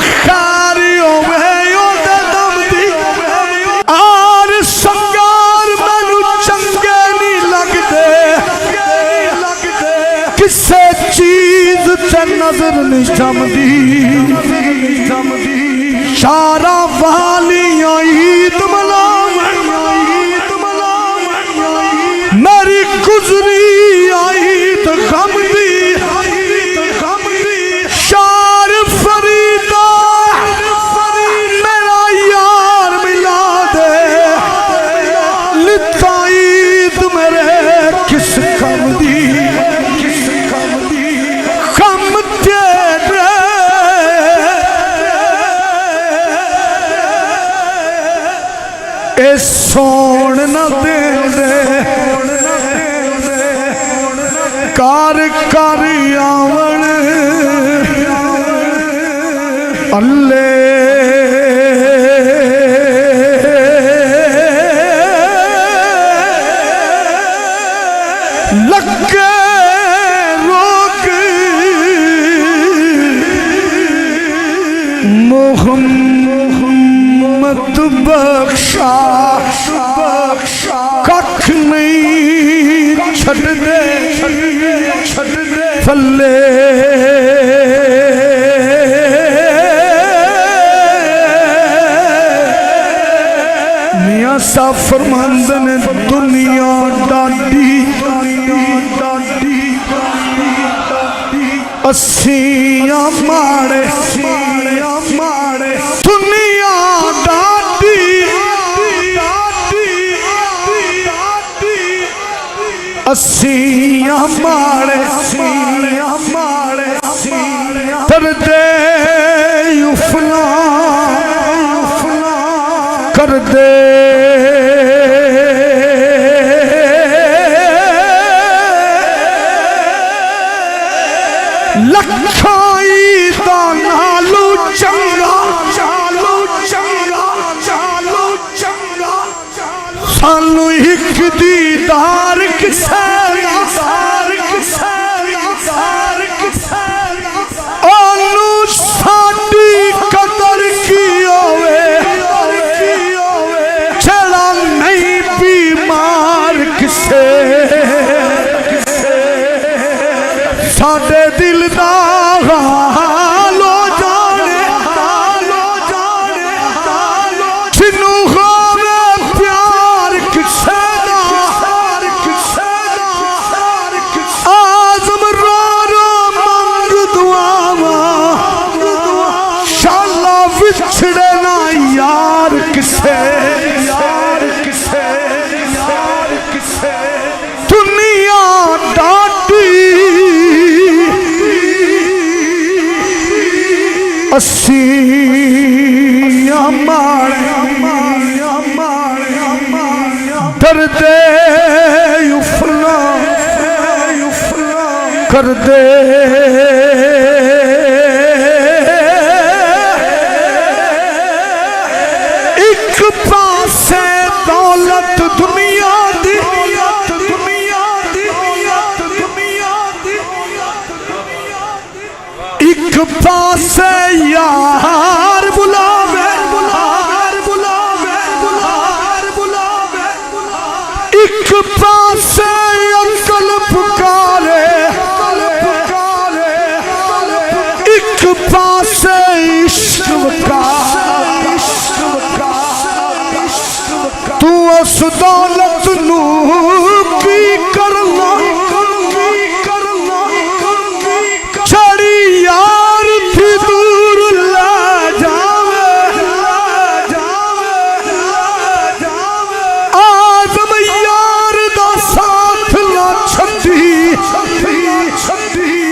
खैर ओदे दम दी आर संगार मैनू चंगे नहीं लगदे किसे चीज ते नजर नहीं जमदी शारा वालियां ईद मनावन मेरी गुजरी आई तो गम दी शार फरीदा मेरा यार मिला दे लिता ईद मेरे किस गम दी गम तेरे ए सोन न दे कार कर आवन अल्ले लगे रोग मोहम्मद बख्शा कख नहीं छड़ दे फले मियां साहब फरमांदे ने दुनिया डाडी अस्सियां माड़े दुनिया डाडी अस्सियां माड़े दर्दे उफला कर दे लखाई दा नालू चंगा सानू एक दीदार किसे ओनू साडी कदर की होवे छड़ा नहीं बीमार किसे साडे दिल दा हाल हो जाने जिन्नू होवे प्यार किसे दा आज़म रो मंग दुआवा शाला विछड़े ना यार किसे दुनिया डाटी अस्सियां माड़े दर्दे उफला कर दे एक पासे दौलत दुनिया दी एक पासे यार बुलावे एक पासे अकल पुकारे एक पासे इश्क का तू उस दौलत नू की करना छड़ी यार थी दूर ला जावे आज़म यार दा साथ ला छड़ी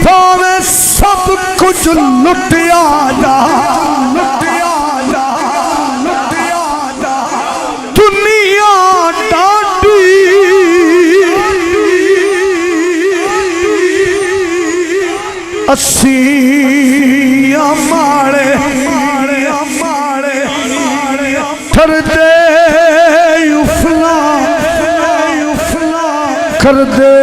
भावे सब कुछ लुटिया जा दुनिया डाटी अस्सियां माड़े दर्दे उफला कर दे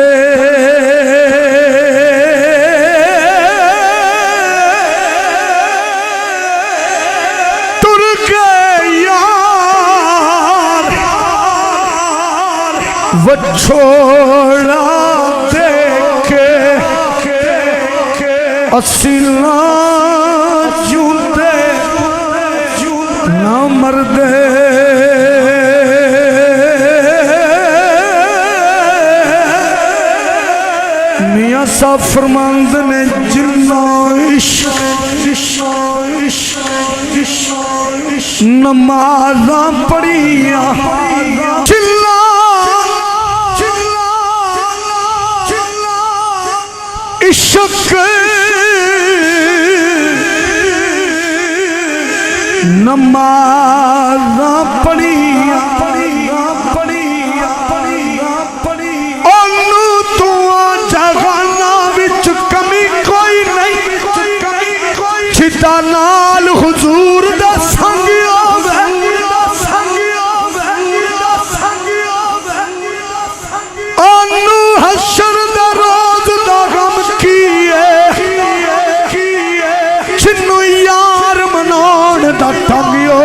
वछोड़ा देके असीला जूते ना मरदे मियां साहब फरमांदे ने जिन्ना इश्क नमाज़ा पढ़िया चिल्ला इश्क नमाज़ा पढ़िया ओनू तू जगाना विच कमी कोई नहीं छिता नाल हुजूर दा संग ओनू हशर दा रोज दा गम कीए जिन्नू यार मनाउण दा टंगियो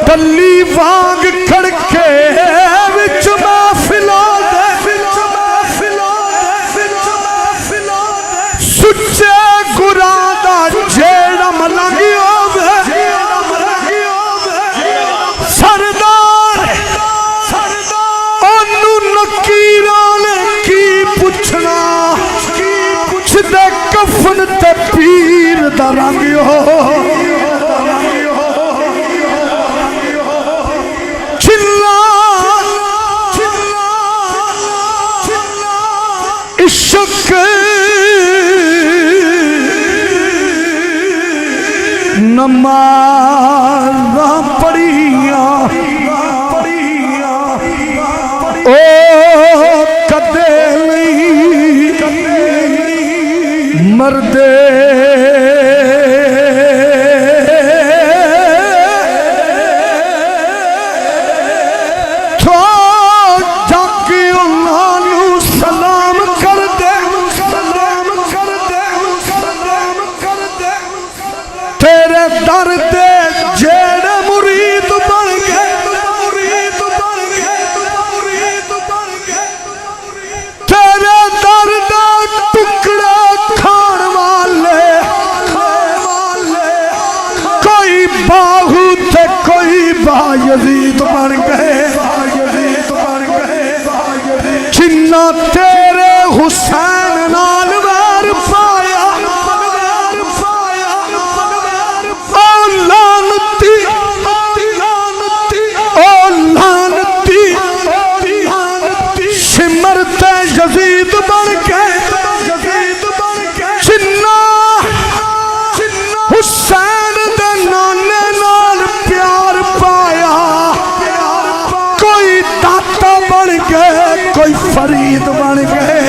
टल्ली वांग खड़के विच महफिलों सुच्चे गुरां दा जेड़ा मलंगी होवे सरदार ओनू नकीरां ने की पुछना पुछदे कफन ते पीर दा रंग हो इश्क नमाज़ा पढ़िया ओ कदे नहीं मरदे दर्द जेड़े मुरीद बन गए तेरे दर्द टुकड़े खान वाले कोई बाहू थे कोई बायजीद बन गए जिन्ना तेरे हुसैन नाल वैर पाया सिमरते यजीद बन के जिन्ना हुसैन दे नाने नाल प्यार पाया कोई दाता बन गए कोई फरीद बन गए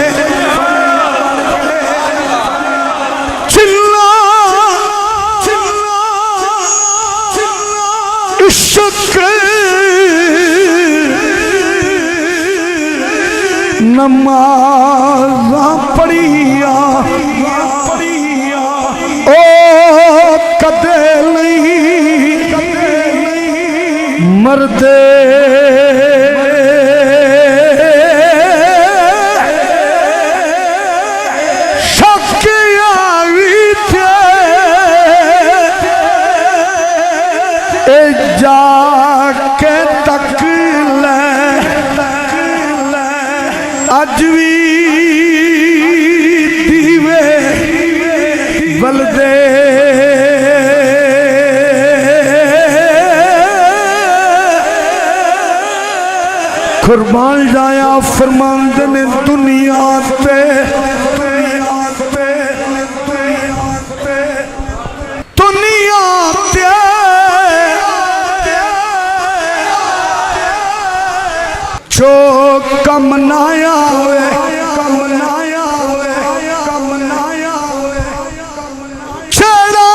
जिन्ना इश्क नमाज़ा पढ़िया ओ कदे नहीं मरदे शकिया भी थे जाके तक अज भी दीवे बलदे कुर्बान जाया फरमांदे ने दुनिया ते जो कम नाया छेड़ा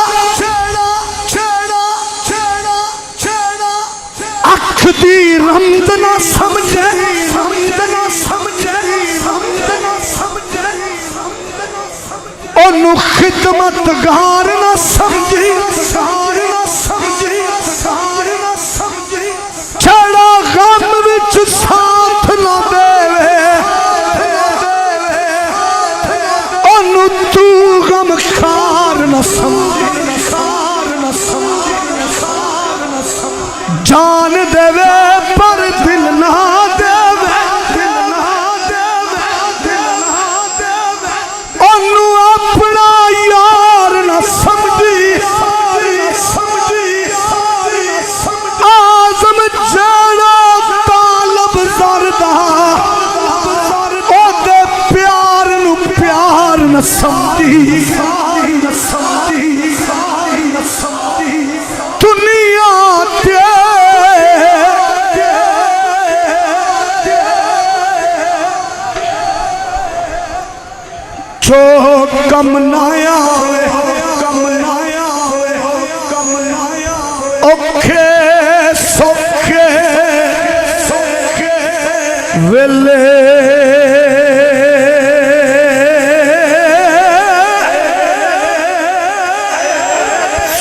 अख दी रमद ना समझे ओनू खिदमतगार ना समझी छेड़ा जान देवे पर दिल ना देवे, ओनू अपना यार ना समझी, आजम जाना तालब ज़रदा, ओदे प्यार नू प्यार न समझी, दुनिया जो कम नाया औखे सौखे वेले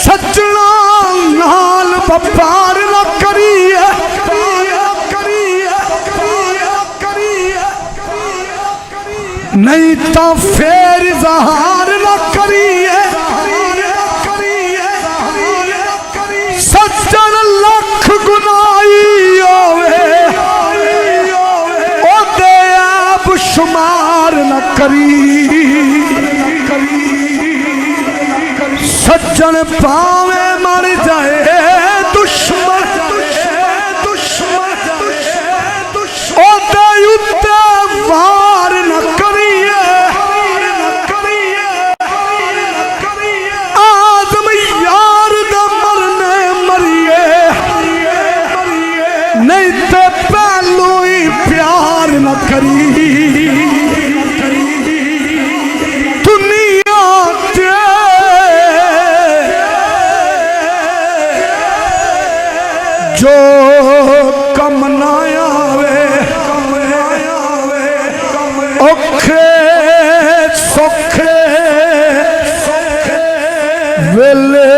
सजना नाल व्यापार न करिए, नहीं तो फिर इज़हार न करिए। सज्जन लख गुनाही होवे, ओदे आप शुमार न करी। सज्जन पावे मर जाए दुश्मन, ओदे उत्ते वार न करिए। आदम यार दा मरने मरिए, नहीं ते पहलू ही प्यार न करी। दुनिया ते जो कम ना आवे, औखे सौखे वेले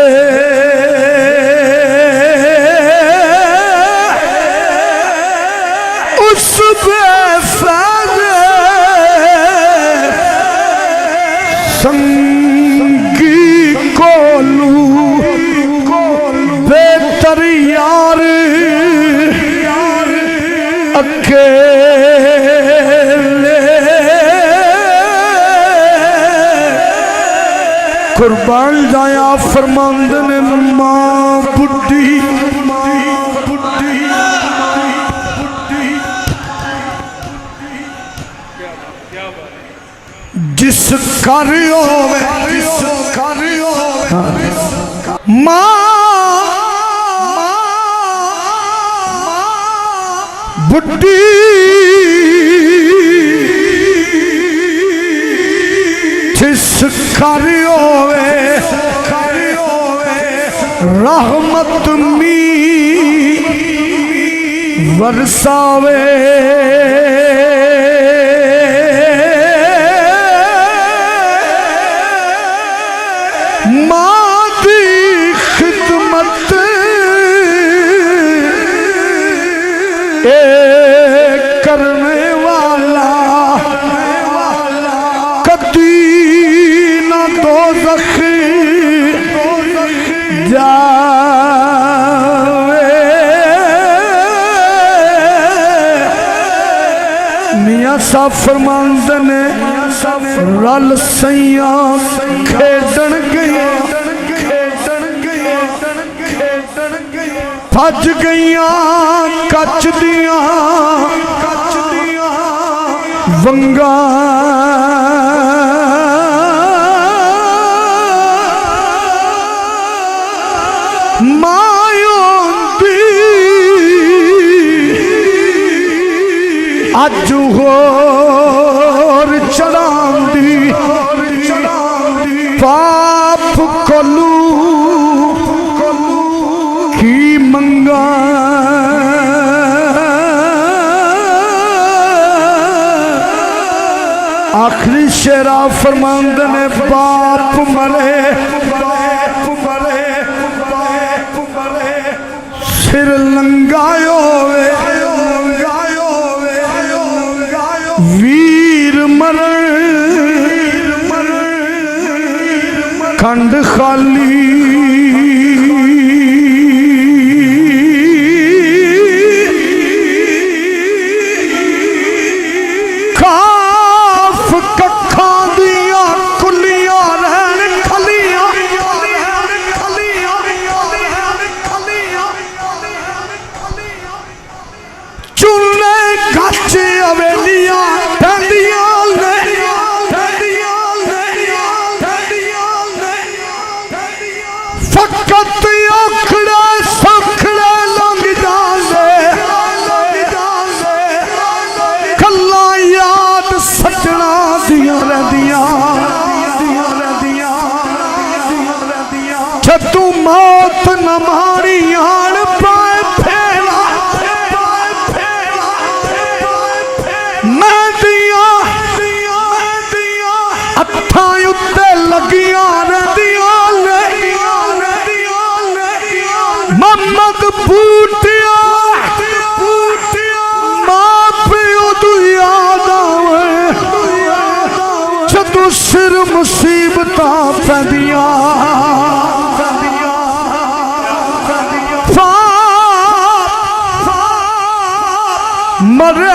उस बेफाजे संगी कोलू बेहतर यार अकेले कुर्बान जाया फरमांद ने मां बुढ़ी, जिस घर होवे मां बुढ़ी, जिस घर होवे रहमत मी बरसावे। मां दी खिदमत करने वाला कदी न दोज़ख जावे। मियां साहब फरमांदे ने रल सैया खेडन गई, भज गईया कच दिया वंगा। अज होर चढ़ांदी पाप कोलू की मंगा। आखिरी शेरा फरमांद ने बाप मरे सिर लंगायो वीर मरण खंड खाली। हवेलियां ठंडियां ने फकत औखड़े सौखड़े लंघ जांदे कल्ला याद सजना दियां रहिंदियां जदों मौत न मारी आन पाए फेरा मैं दियां हत्थां उत्ते लगियां रहिंदियां मोहम्मद बूटिया मां प्यो तू याद आवे जदों सिर मुसीबतां पैंदियां मरे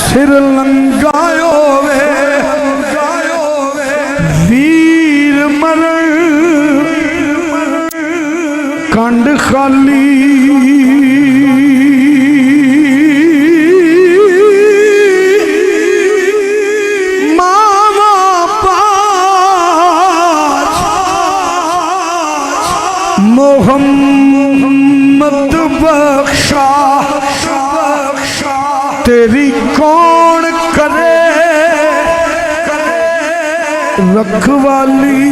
सिर लंगायो वे वीर मरण कंड खाली मावा पाच मोहम्मद बख्शा तेरी कौन करे रखवाली